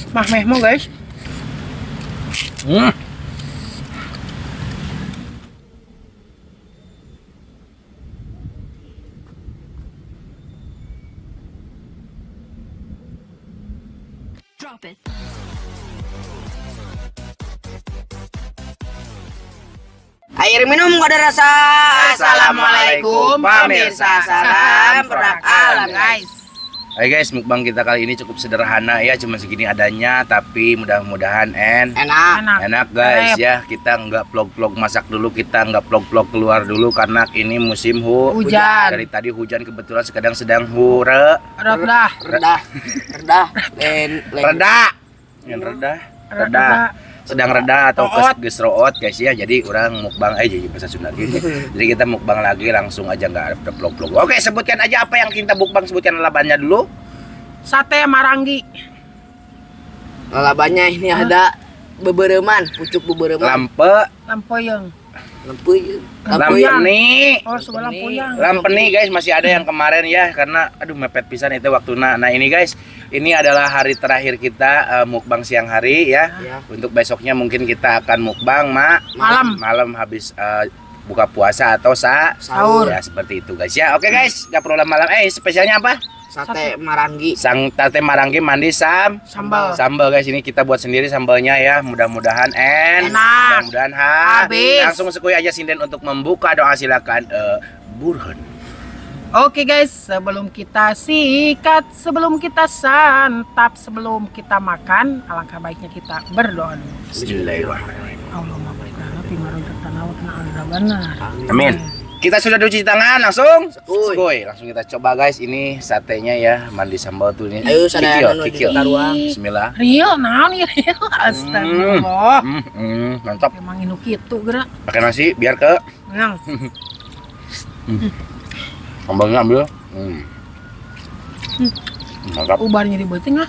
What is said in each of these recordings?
Mah meh mo guys. Drop it. Air minum gak ada rasa. Assalamualaikum pemirsa, salam produk alam guys. Hai guys, mukbang kita kali ini cukup sederhana ya, cuma segini adanya, tapi mudah-mudahan Enak. enak guys ya. Kita nggak vlog-vlog masak dulu, kita nggak vlog-vlog keluar dulu karena ini musim Hujan. Dari tadi hujan kebetulan sedang hure Reda. sedang reda atau gesroot guys ya. Jadi orang mukbang aja bahasa Sunda gitu. Jadi kita mukbang lagi langsung aja, nggak ada vlog-vlog. Oke, sebutkan aja apa yang kita mukbang, sebutkan labannya dulu. Sate Marangi. Lalabannya ini ada bebereman, pucuk bebereman. Lampoyong. Lampeni. Oh, sebelah lampoyong. Lampeni guys, masih ada yang kemarin ya, karena aduh mepet pisan itu waktu. Nah ini guys, ini adalah hari terakhir kita mukbang siang hari ya. Untuk besoknya mungkin kita akan mukbang malam habis buka puasa atau Sahur. ya, seperti itu guys ya. Oke guys, nggak perlu lama-lama. Spesialnya apa? Sate Marangi. Sate Marangi mandi sambal guys. Ini kita buat sendiri sambalnya ya. Mudah-mudahan Enak. mudah-mudahan Habis. langsung sekui aja sinden untuk membuka doa. Silakan Burhan. Oke guys, sebelum kita sikat, sebelum kita santap, sebelum kita makan, alangkah baiknya kita berdoa dulu. Bismillahirrahmanirrahim. Allahumma barik lana fi ma razaqtana wa qina adzabannar. Amin. Kita sudah cuci tangan, langsung Sekui. sekui. Langsung kita coba guys, ini satenya ya, mandi sambal tuh nih. Ayo, sadayana Kikil. taruang. Bismillah. Real naon ya real. Astagfirullah. Mantap. Emang inu kitu geura. Pakai nasi biar ke Ngang. sambalnya ambil. Mantap. Ubarnya di beuting ah.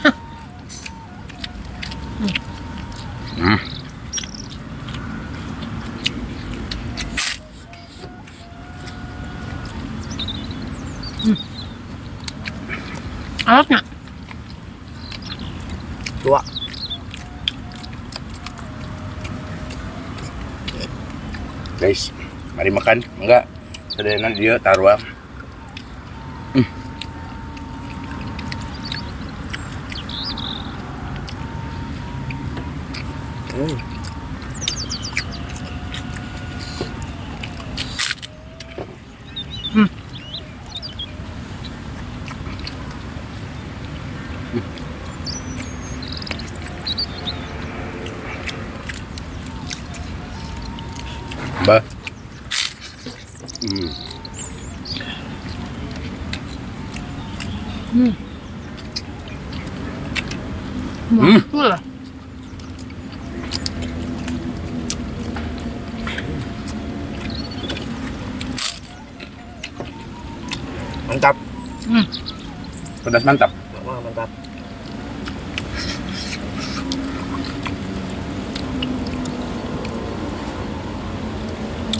Alatnya Tua. Guys, mari makan. Enggak, sederhana dia taruh. Bah. mantul lah. Mantap. Pedas mantap. Mantap.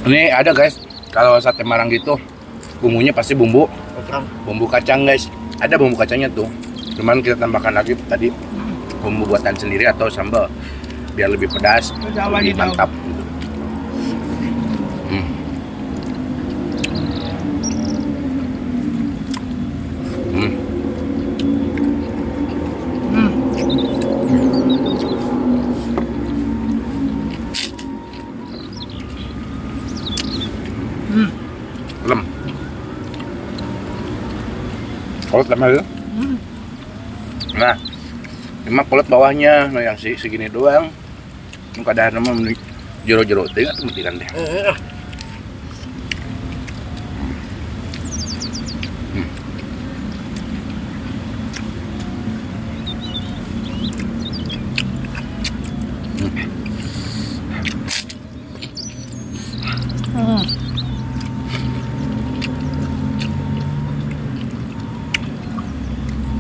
Ini ada guys, kalau sate Marangi gitu bumbunya pasti bumbu kacang guys. Ada bumbu kacangnya tuh, cuman kita tambahkan lagi tadi bumbu buatan sendiri atau sambal biar lebih pedas, lebih mantap. Lem. Kolot lama ya. Nah, cuma kolot bawahnya, nah yang segini doang. Muka dahan nama jero-jero teh atau mutikan deh.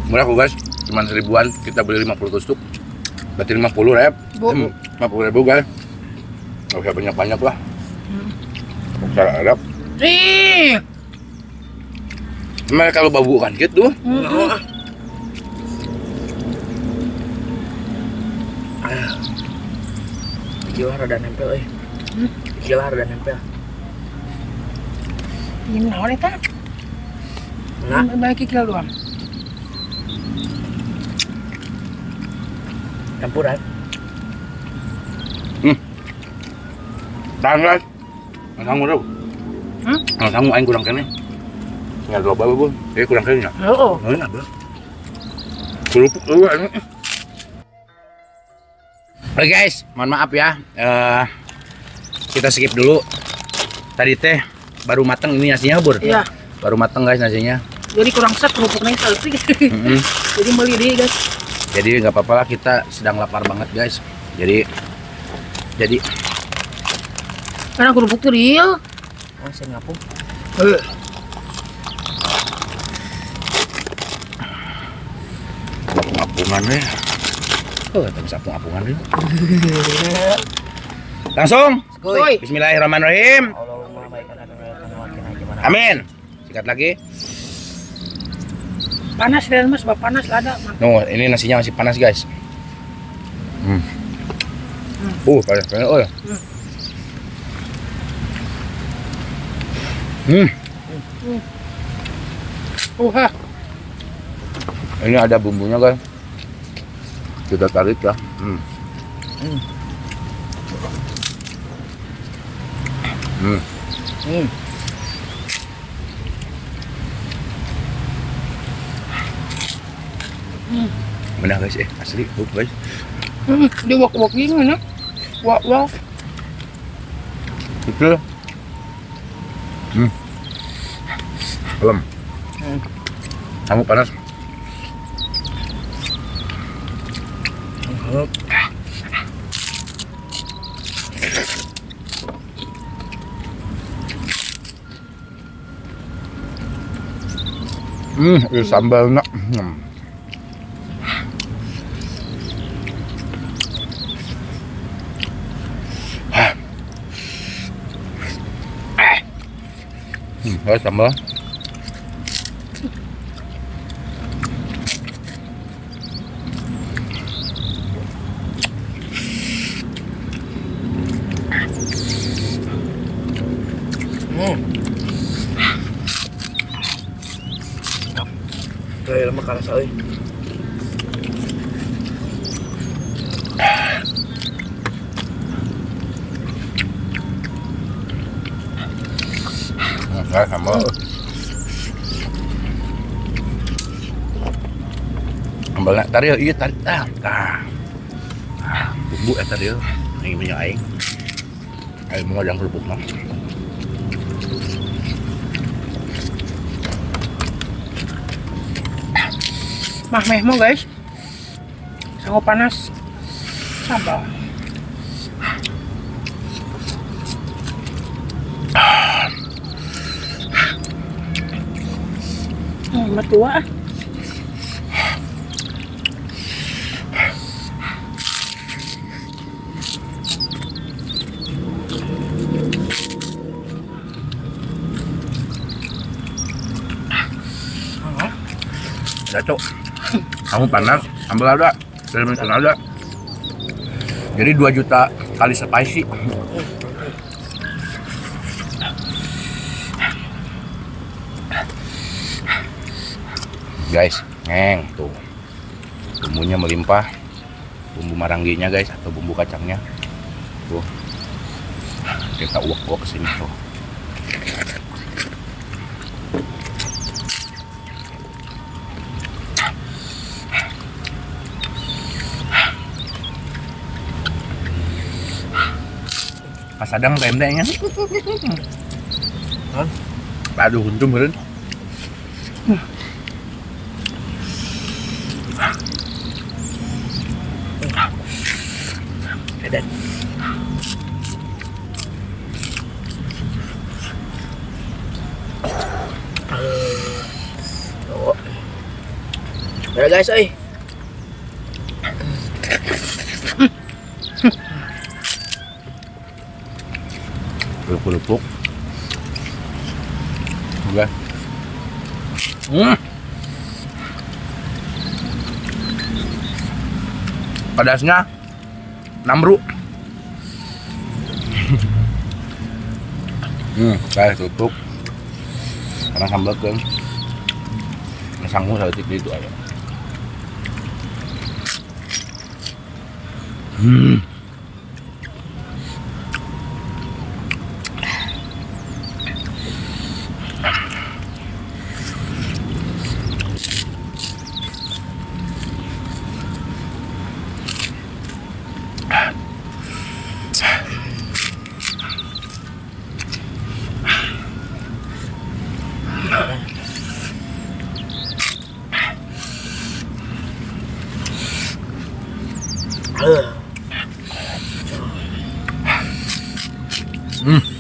Murah kok guys, cuman 1000-an, kita beli 50 tusuk, berarti 50 rep. 50.000 guys, nggak usah banyak-banyak lah. Cara Arab. Mereka kalau babu kan gitu. Gila rada nempel euy. Gila rada nempel. Ini naon eta? Nah, Baik kikil doang. campuran. Tahan guys. Nang udah. Nang aing kurang kene. Enggak loba Bu. Kurang kene nya. Heeh. Nah, bro. Kerupuk ini. Oke guys, mohon maaf ya. Kita skip dulu. Tadi teh baru matang ini nasinya Bur. Iya. Baru matang guys nasinya. Jadi kurang set kerupuknya salty. Jadi melirik guys. Jadi nggak apa-apa lah, kita sedang lapar banget guys. Jadi Karena kerupuk tuh real. Saya ngapung. apung-apungan deh. Kita bisa apung-apungan deh. Langsung. Kuy. Bismillahirrahmanirrahim. Allahumma baikkan akan. Amin. Sikat lagi. Panas dan mas, panas lada. Nuh, ini nasinya masih panas guys. Panas banget. Oh ya. Ini ada bumbunya guys. Kita tarik ya. Benar guys, asli guys. Dia wak-wak gini nih. Wak-wak. Betul. Belum. Kamu panas. Ini sambalnya. Sambal. Kayak lemak kalah euy. Sambal. Sambalnya tadi iya tadi bumbu tadi ini minyak aing. Aing mau ngadang kerupuk mah. Mah mehmo guys. Sangat panas. Sambal. Mertua. Ada cok. Kamu panas, sambal ada, elemen ada. Jadi 2 juta kali spicy. Guys, tuh bumbunya melimpah, bumbu marangginya guys atau bumbu kacangnya. Tuh kita uak-uak kesini tuh. Pas adang tendenya. Aduh, untung beren. Edan. Udah guys, euy. Kerupuk. Oke. Pedasnya Namru. Saya tutup. Karena sambal kan. Sanggup saya tutup itu aja.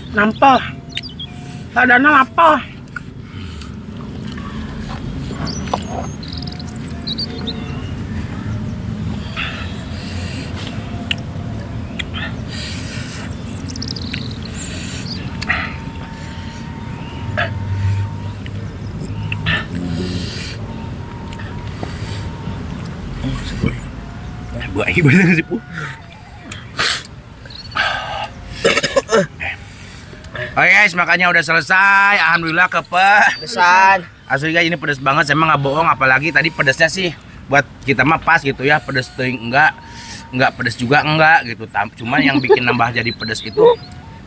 Nampol. Dadana lapar. Buat lagi bener sih, Bu. Oke guys, makanya udah selesai. Alhamdulillah Pesan. asli guys, ini pedas banget. Saya emang nggak bohong, apalagi tadi pedasnya sih buat kita mah pas gitu ya. Pedas teuing enggak pedas juga enggak gitu. Cuman yang bikin nambah jadi pedas itu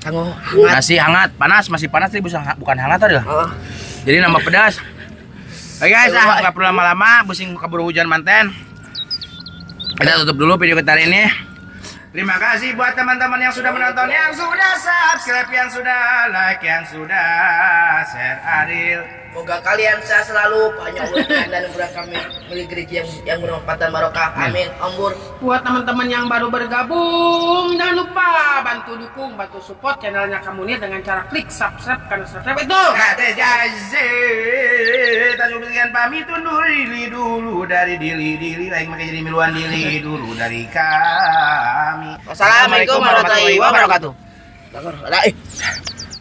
Tangguh hangat. nasi hangat, panas, masih panas sih, bukan hangat tadi lah. Oh. Jadi nambah pedas. Oke guys, nggak perlu lama-lama, pusing keburu hujan manten. Kita tutup dulu video kita hari ini. Terima kasih buat teman-teman yang sudah menonton, yang sudah subscribe, yang sudah like, yang sudah share Aril. Semoga kalian sehat selalu, panjang umur dan murah kami milik gereja yang bermanfaat dan barokah. Amin. Ambur. Buat teman-teman yang baru bergabung, jangan lupa bantu dukung, bantu support channelnya Kamunir dengan cara klik subscribe, karena subscribe itu Kata Jaze, tak berikan pamit undur diri dulu dari diri lain makin jadi miluan diri dulu dari kami. Wassalamualaikum warahmatullahi wabarakatuh.